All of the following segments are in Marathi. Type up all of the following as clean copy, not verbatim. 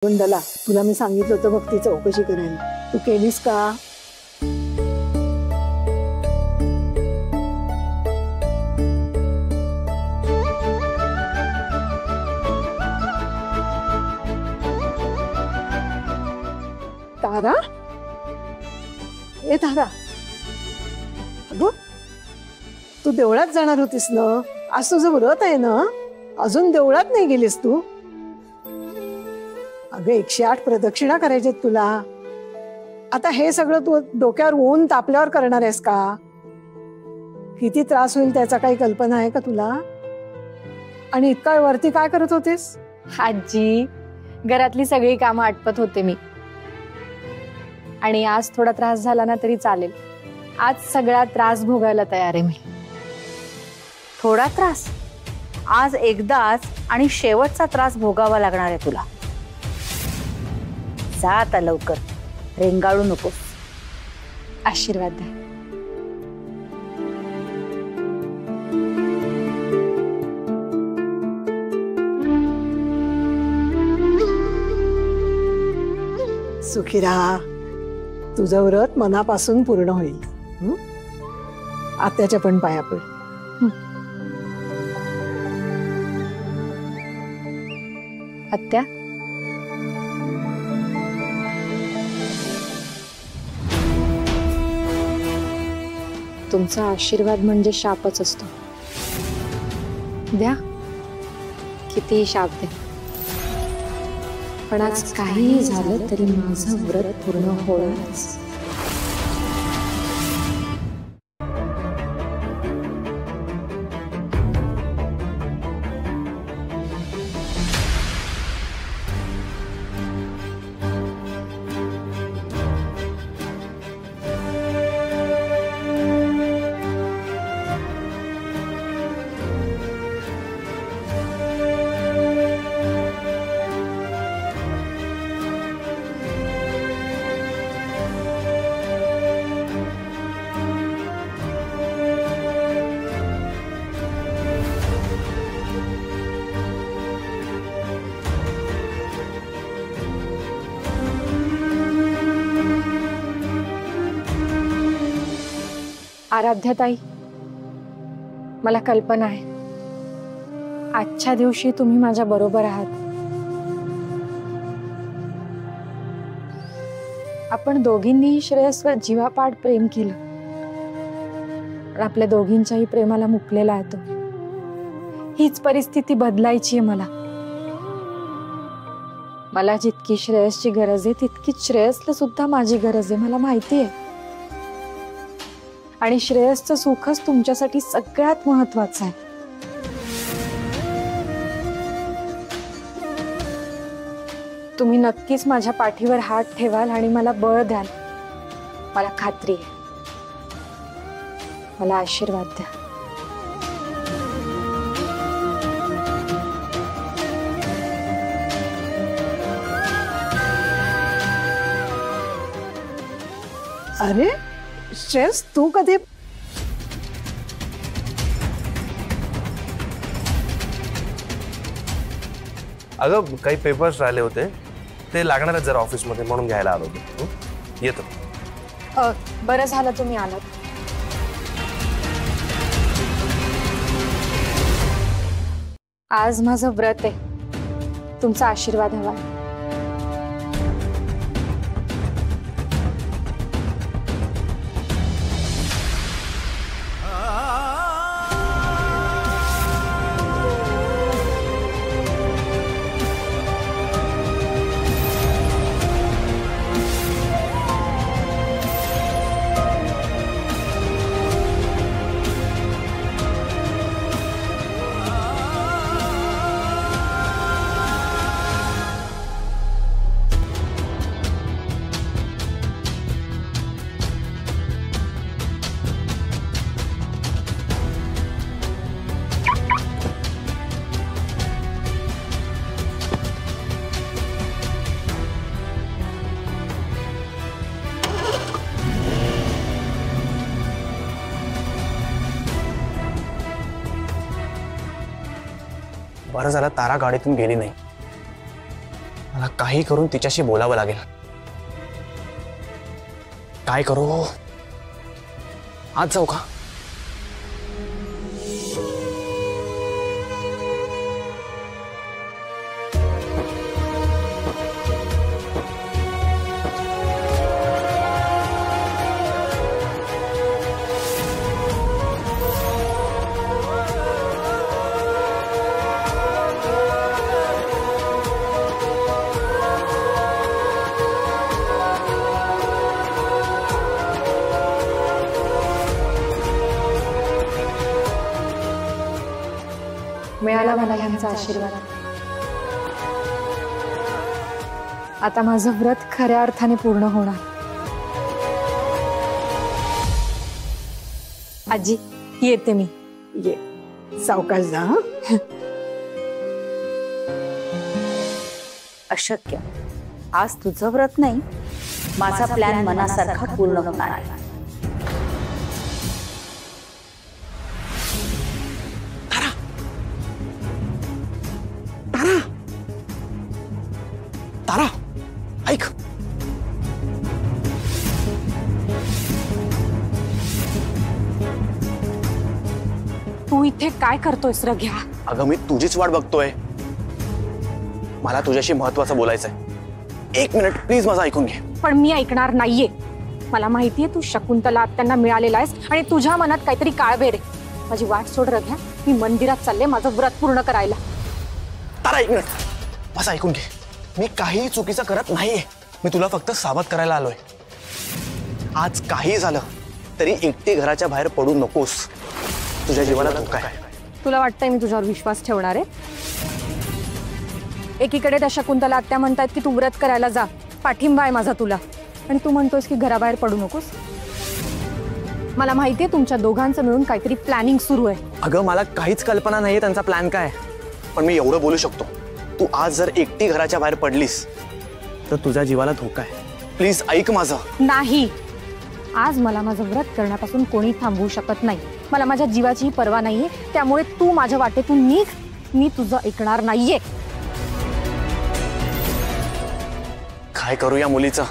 गोंदला तुला मी सांगितलं होतं बघ ती चौकशी करायला, तू केलीस का? तारा, ए तारा, अगं तू देवळात जाणार होतीस ना? आज तुझं व्रत आहे ना? अजून देवळात नाही गेलीस तू? अगं 108 प्रदक्षिणा करायच्यात तुला. आता हे सगळं तू डोक्यावर ऊन तापल्यावर करणार आहेस का? किती त्रास होईल त्याचा काही कल्पना आहे का तुला? आणि इतका वरती काय करत होतीस? आजी, घरातली सगळी कामं आटपत होते मी. आणि आज थोडा त्रास झाला ना तरी चालेल. आज सगळा त्रास भोगायला तयार आहे मी. थोडा त्रास? आज एकदाच आणि शेवटचा त्रास भोगावा लागणार आहे तुला. जा आता लवकर, रेंगाळू नकोस. आशीर्वाद द्या. सुखी राहा. तुझं व्रत मनापासून पूर्ण होईल. आत्याच्या पण पाया पड. आत्या, तुमचा आशीर्वाद म्हणजे शापच असतो. द्या, कितीही शाप द्या, पण आज काहीही झालं तरी माझं व्रत पूर्ण होणारच. आराध्याताई, मला कल्पना आहे आजच्या दिवशी तुम्ही माझ्या बरोबर आहात. आपण दोघींनीही श्रेयसवर जीवापाड प्रेम केलं, पण आपल्या दोघींच्याही प्रेमाला मुकलेला आहे तो. हीच परिस्थिती बदलायची आहे मला. मला जितकी श्रेयसची गरज आहे तितकीच श्रेयसला सुद्धा माझी गरज आहे, मला माहिती आहे. आणि श्रेयसचं सुखच तुमच्यासाठी सगळ्यात महत्वाचं आहे. तुम्ही नक्कीच माझ्या पाठीवर हात ठेवाल आणि मला बळ द्याल, मला खात्री आहे. मला आशीर्वाद द्या. अरे श्रेयस, तू कधी? अगं काही पेपर्स राहिले होते, ते लागणार आहेत जरा ऑफिसमध्ये, म्हणून घ्यायला आलो होतो. येतो. बरं झालं तुम्ही आलात. आज माझं व्रत आहे, तुमचा आशीर्वाद हवा. बरं झालं तारा गाडीतून गेली नाही. मला काही करून तिच्याशी बोलावं लागेल. काय करू? आज जाऊ का? मिळाला मला ह्यांचा आशीर्वाद. आता माझं व्रत खऱ्या अर्थाने पूर्ण होणार. आजी येते मी. ये, सावकाश जा. हं? अशक्य. आज तुझं व्रत नाही, माझा प्लॅन मनासारखा पूर्ण होणार आहे. तारा, ऐक. तू इथे काय करतोयस रघ्या? अगं मी तुझीच वाट बघतोय. मला तुझ्याशी महत्वाचं बोलायचंय. 1 मिनिट प्लीज माझं ऐकून घे. पण मी ऐकणार नाहीये. मला माहितीये तू शकुंतला त्यांना मिळालेला आहेस आणि तुझ्या मनात काहीतरी काळबेर आहे. माझी वाट सोड रघ्या. मी मंदिरात चालले माझं व्रत पूर्ण करायला. तारा 1 मिनिट माझं ऐकून घे. मी काही चुकीचं करत नाहीये. मी तुला फक्त सावध करायला आलोय. आज काही झालं तरी एकटी घराच्या बाहेर पडू नकोस. तुझ्या जीवाला धोका आहे. तुला वाटतंय मी तुझ्यावर विश्वास ठेवणार आहे? एकीकडे त्या शकुंतला आत्या म्हणतात की तू व्रत करायला जा, पाठिंबा आहे माझा तुला, आणि तू म्हणतोस की घराबाहेर पडू नकोस. मला माहितीये तुमच्या दोघांचं मिळून काहीतरी प्लॅनिंग सुरू आहे. अगं मला काहीच कल्पना नाहीये त्यांचा प्लॅन काय. पण मी एवढं बोलू शकतो, तू आज जर एकटी घराच्या बाहेर पडलीस तर तुझ्या जीवाला धोका आहे. प्लीज ऐक माझं. नाही, आज मला माझं व्रत करण्यापासून कोणी थांबवू शकत नाही. मला माझ्या जीवाचीही पर्वा नाहीये. त्यामुळे तू माझ्या वाटेतून निघ. मी तुझं ऐकणार नाहीये. काय करू या मुलीचं?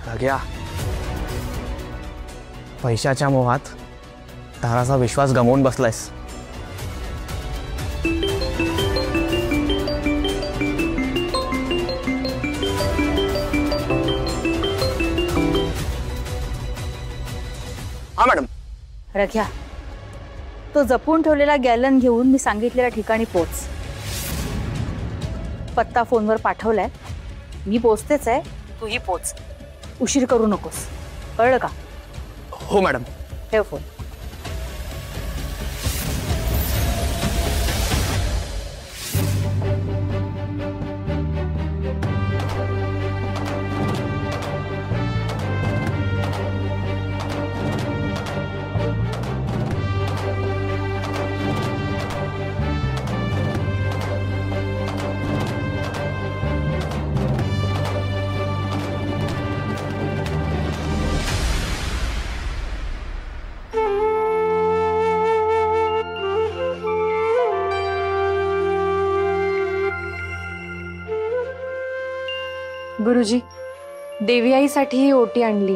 रघ्या, पैशाच्या मोहात ताराचा विश्वास गमावून बसलायस. हा मॅडम. रघ्या, तो जपून ठेवलेला गॅलन घेऊन मी सांगितलेल्या ठिकाणी पोच. पत्ता फोनवर पाठवलाय. मी पोचतेच आहे, तूही पोच. उशीर करू नकोस, कळलं का? हो मॅडम. ठेव फोन. गुरुजी, देवी आईसाठी ही ओटी आणली.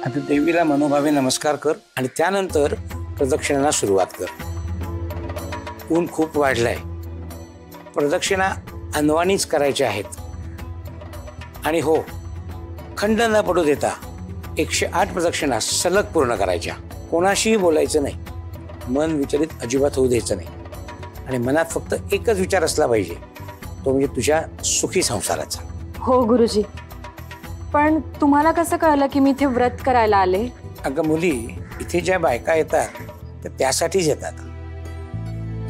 आता देवीला मनोभावे नमस्कार कर आणि त्यानंतर प्रदक्षिणाला सुरुवात कर. ऊन खूप वाढलाय. प्रदक्षिणा अनवाणीच करायच्या आहेत. आणि हो, खंड न पडू देता 108 प्रदक्षिणा सलग पूर्ण करायच्या. कोणाशीही बोलायचं नाही. मन विचलित अजिबात होऊ द्यायचं नाही. आणि मनात फक्त एकच विचार असला पाहिजे, तो म्हणजे तुझ्या सुखी संसाराचा. हो गुरुजी, पण तुम्हाला कसं कळलं की मी इथे व्रत करायला आले? अगं मुली, इथे ज्या बायका येतात त्या त्यासाठीच येतात.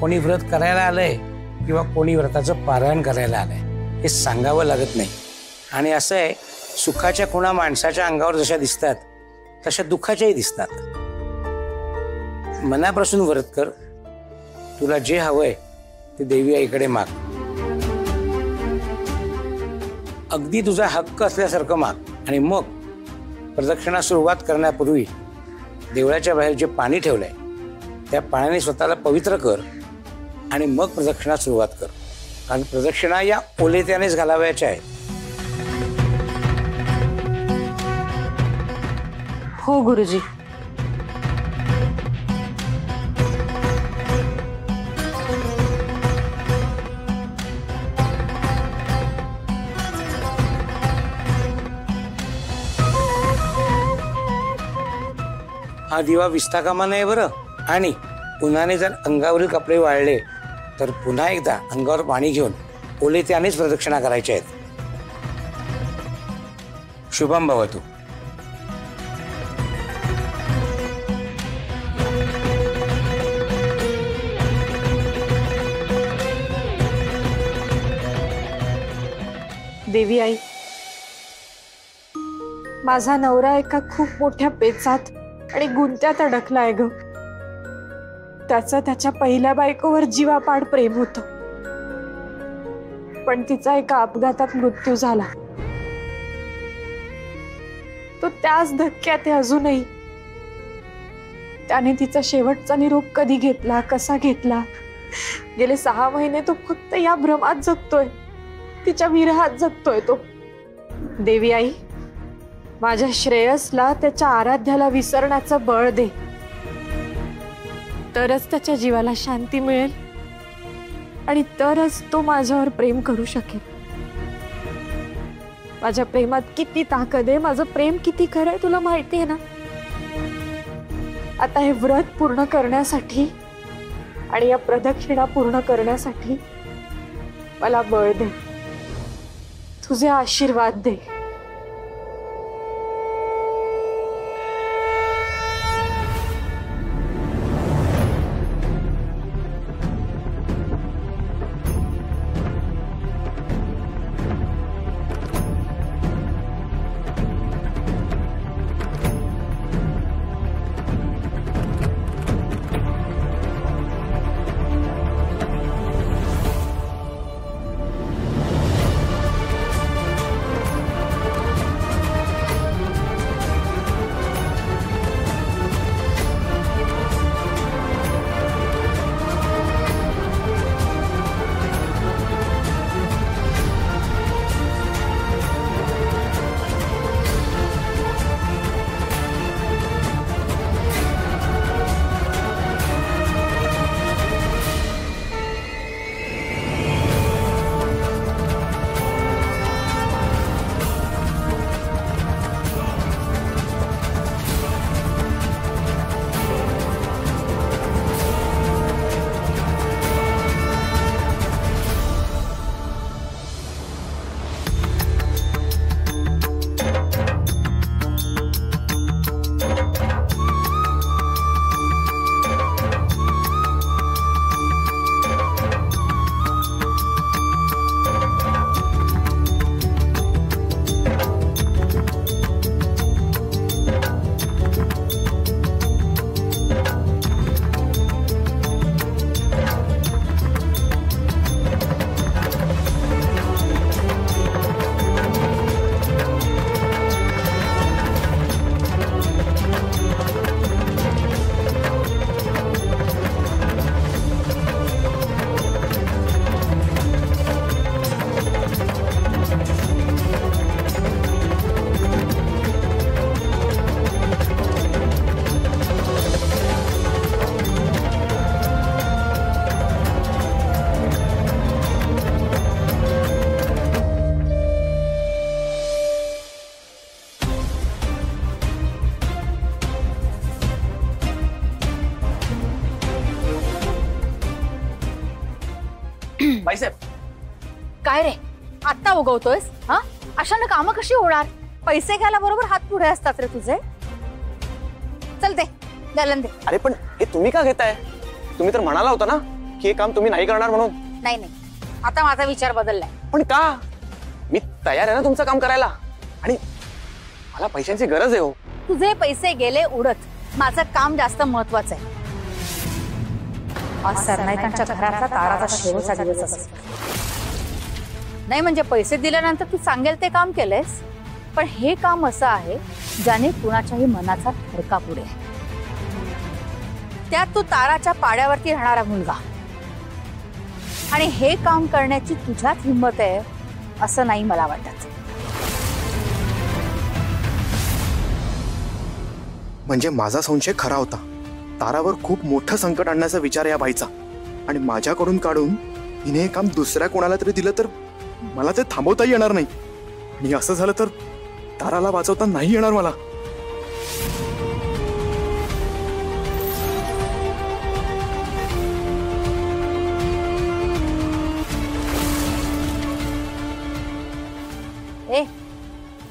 कोणी व्रत करायला आलंय किंवा कोणी व्रताचं पारायण करायला आलंय हे सांगावं लागत नाही. आणि असं आहे, सुखाच्या खुणा माणसाच्या अंगावर जशा दिसतात तशा दुःखाच्याही दिसतात. मनापासून व्रत कर. तुला जे हवंय ते देवी आईकडे माग. अगदी तुझा हक्क असल्यासारखं माग आणि मग प्रदक्षिणा सुरुवात करण्यापूर्वी देवळाच्या बाहेर जे पाणी ठेवलंय त्या पाण्याने स्वतःला पवित्र कर आणि मग प्रदक्षिणा सुरुवात कर, कारण प्रदक्षिणा या ओलेत्यानेच घालावयाच्या आहेत. हो गुरुजी. हा दिवा विसता कामा नये बरं. आणि उन्हाने जर अंगावरील कपडे वाळले तर पुन्हा एकदा अंगावर पाणी घेऊन ओले त्यानेच प्रदक्षिणा करायच्या आहेत. शुभम भवतु. देवी आई, माझा नवरा एका खूप मोठ्या पेचात आणि गुंत्यात अडकलाय ग. त्याचं त्याच्या पहिल्या बायकोवर जीवापाड प्रेम होतं, पण तिचा एका अपघातात मृत्यू झाला. तो त्याच धक्क्यात आहे अजूनही. त्याने तिचा शेवटचा निरोप कधी घेतला, कसा घेतला, गेले 6 महिने तो फक्त या भ्रमात जगतोय, तिच्या विरहात जगतोय तो. देवी आई, माझ्या श्रेयसला त्याच्या आराध्याला विसरण्याचं बळ दे, तरच त्याच्या जीवाला शांती मिळेल आणि तरच तो माझ्यावर प्रेम करू शकेल. माझ्या प्रेमात किती ताकद आहे, माझं प्रेम किती खरं आहे तुला माहिती आहे ना. आता हे व्रत पूर्ण करण्यासाठी आणि या प्रदक्षिणा पूर्ण करण्यासाठी मला बळ दे, तुझे आशीर्वाद दे. बाईसाहेब, काय रे आत्ता उगवतोयस? हा, अशाने कामं कशी होणार? पैसे घ्यायला बरोबर हात पुढे असतात रे तुझे. चल दे गलन दे. अरे पण हे तुम्ही का घेताय? तुम्ही तर म्हणाला होता ना की हे काम तुम्ही नाही करणार म्हणून. नाही नाही, आता माझा विचार बदललाय. पण का? मी तयार आहे ना तुमचं काम करायला आणि मला पैशांची गरज आहे. हो, तुझे पैसे गेले उडत, माझं काम जास्त महत्वाचं आहे. आज सरनाईकांच्या घरातला ताराचा शेवटचा दिवस असेल. नाही म्हणजे पैसे दिल्यानंतर तू सांगेल ते काम केलंयस, पण हे काम असं आहे ज्याने कुणाच्याही मनाचा धडका पुढे. त्यात तू ताराच्या पाड्यावरती राहणारा मुलगा, आणि हे काम करण्याची तुझ्यात हिंमत आहे असं नाही मला वाटत. म्हणजे माझा संशय खरा होता. तारावर खूप मोठं संकट आणण्याचा विचार या बाईचा, आणि माझ्याकडून काढून हिने हे काम दुसऱ्या कोणाला तरी दिलं तर मला ते थांबवता येणार नाही, आणि असं झालं तर ताराला वाचवता नाही येणार मला. ए,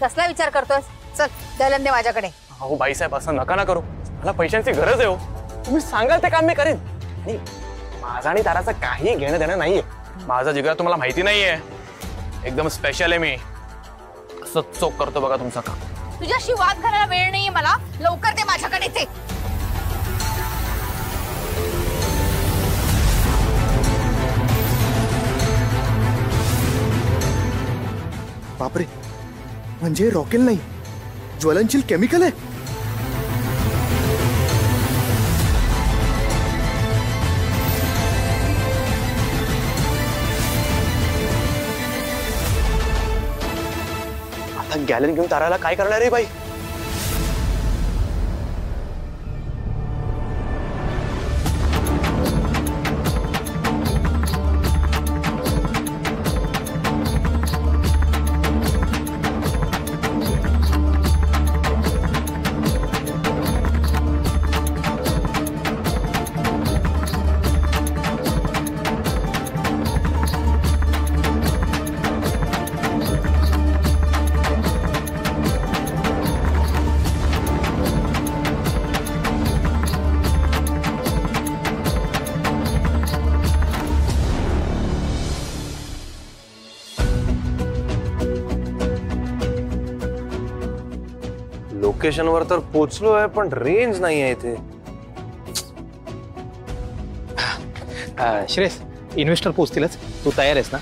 कसला विचार करतोस? चल गॅलन दे माझ्याकडे. अहो बाईसाहेब, असं नका ना करू. मला पैशांची गरज आहे हो. तुम्ही सांगाल ते काम मी करेन. आणि माझा आणि ताराचं काही घेणं देणं नाहीये. माझा जिगरा तुम्हाला माहिती नाहीये. एकदम स्पेशल आहे मी. असं चोख करतो बघा तुमचं काम. तुझ्याशी वाद घालायला वेळ नाहीये मला. लवकर दे माझ्याकडे ते. बापरे, म्हणजे रॉकेल नाही, ज्वलनशील केमिकल आहे. आता गॅलन घेऊन ताराला काय करणार आहे बाई? लोकेशनवर तर पोहोचलोय पण रेंज नाही आहे इथे. श्रेयस, इन्व्हेस्टर पोहोचतीलच. तू तयार आहेस ना?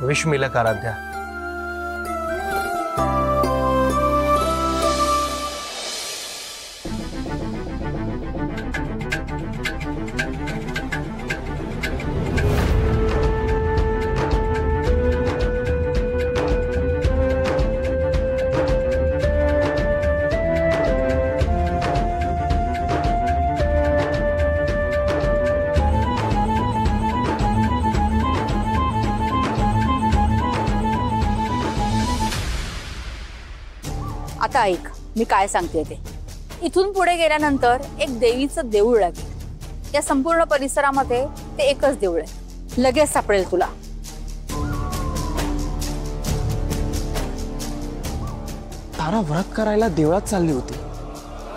Wish me luck Aaradhya. आता ऐक मी काय सांगते ते. इथून पुढे गेल्यानंतर एक देवीचं देऊळ लागेल. या संपूर्ण परिसरामध्ये ते एकच देऊळ आहे. लगेच सापडेल तुला. तारा व्रत करायला देवळात चालली होती,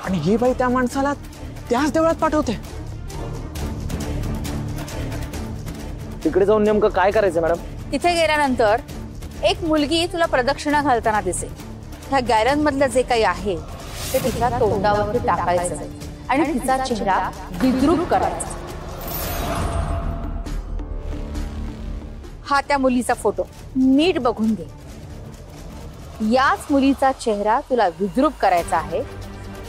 आणि ही बाई त्या माणसाला त्याच देवळात पाठवते. तिकडे जाऊन नेमकं काय करायचं मॅडम? तिथे गेल्यानंतर एक मुलगी तुला प्रदक्षिणा घालताना दिसेल. ह्या गॅलन मधलं जे काही आहे ते तिच्या तोंडावरती टाकायचं आणि तिचा चेहरा विद्रूप करायचा. हा त्या मुलीचा फोटो नीट बघून घे. याच मुलीचा चेहरा तुला विद्रूप करायचा आहे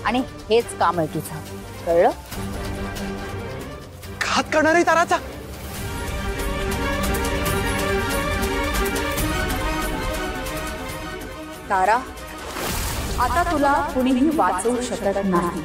आणि हेच काम आहे तुझं. कळलं? घात करणार आहे ताराचा. तारा, आता तुला कुणीही वाचवू शकत नाही.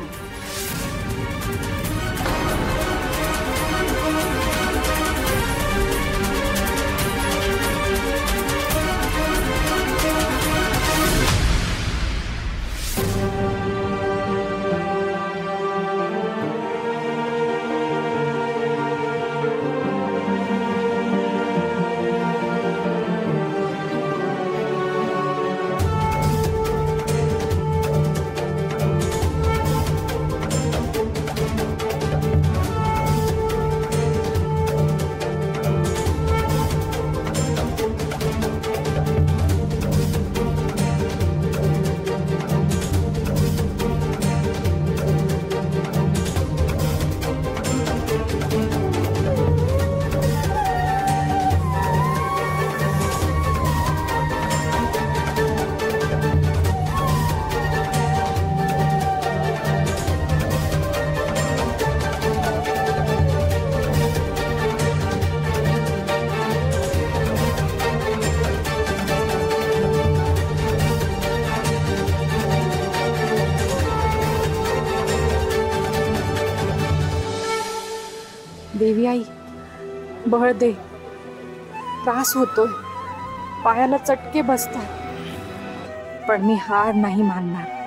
देवी आई, बळ दे. त्रास होतोय, पायाला चटके बसतात, पण मी हार नाही मानणार.